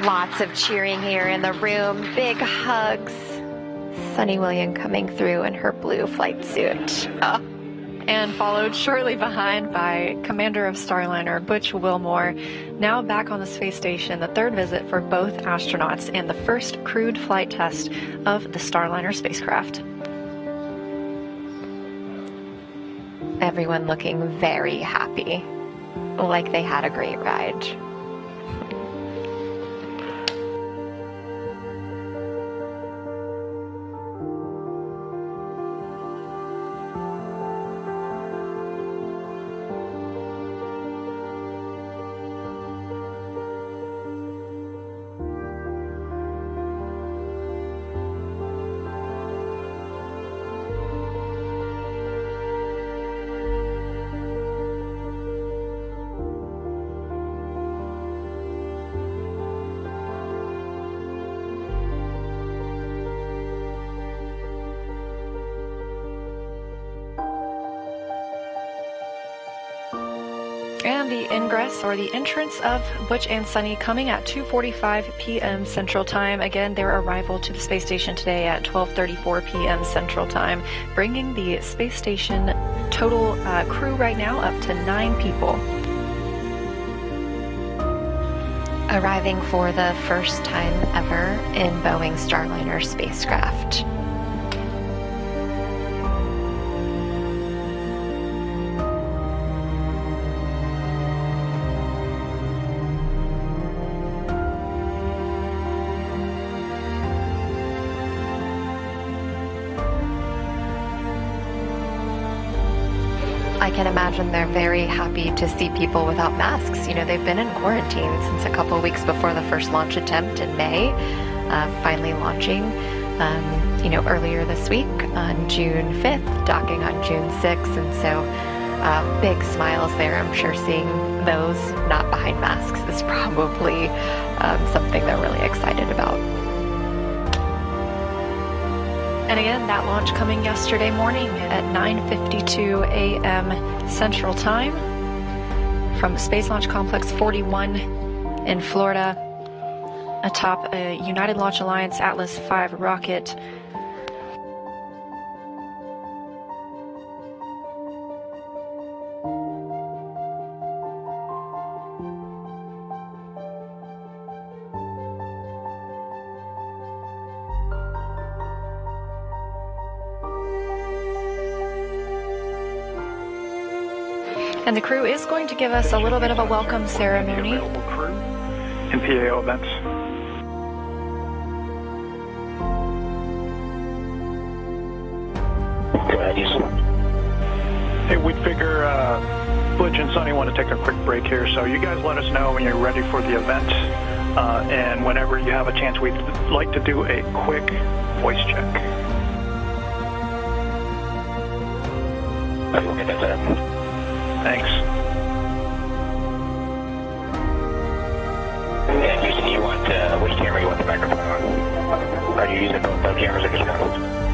Lots of cheering here in the room, big hugs. Sunny William coming through in her blue flight suit. And followed shortly behind by Commander of Starliner, Butch Wilmore, now back on the space station, the third visit for both astronauts and the first crewed flight test of the Starliner spacecraft. Everyone looking very happy, like they had a great ride. And the ingress or the entrance of Butch and Sunny coming at 2:45 p.m. Central Time. Again, their arrival to the space station today at 12:34 p.m. Central Time, bringing the space station total crew right now up to 9 people. Arriving for the first time ever in Boeing Starliner spacecraft. I can imagine they're very happy to see people without masks. You know, they've been in quarantine since a couple weeks before the first launch attempt in May, finally launching, earlier this week on June 5th, docking on June 6th. And so big smiles there. I'm sure seeing those not behind masks is probably something they're really excited about. And again, that launch coming yesterday morning at 9:52 a.m. Central Time from Space Launch Complex 41 in Florida atop a United Launch Alliance Atlas V rocket. And the crew is going to give us a little bit of a welcome ceremony. Available crew in PAO events. Go ahead, Houston. Hey, we'd figure Butch and Sunny want to take a quick break here, so you guys let us know when you're ready for the event. And whenever you have a chance, we'd like to do a quick voice check. Okay, we'll get that set up. Thanks. And Houston, you want which camera you want the microphone on? Are you using both cameras or just one?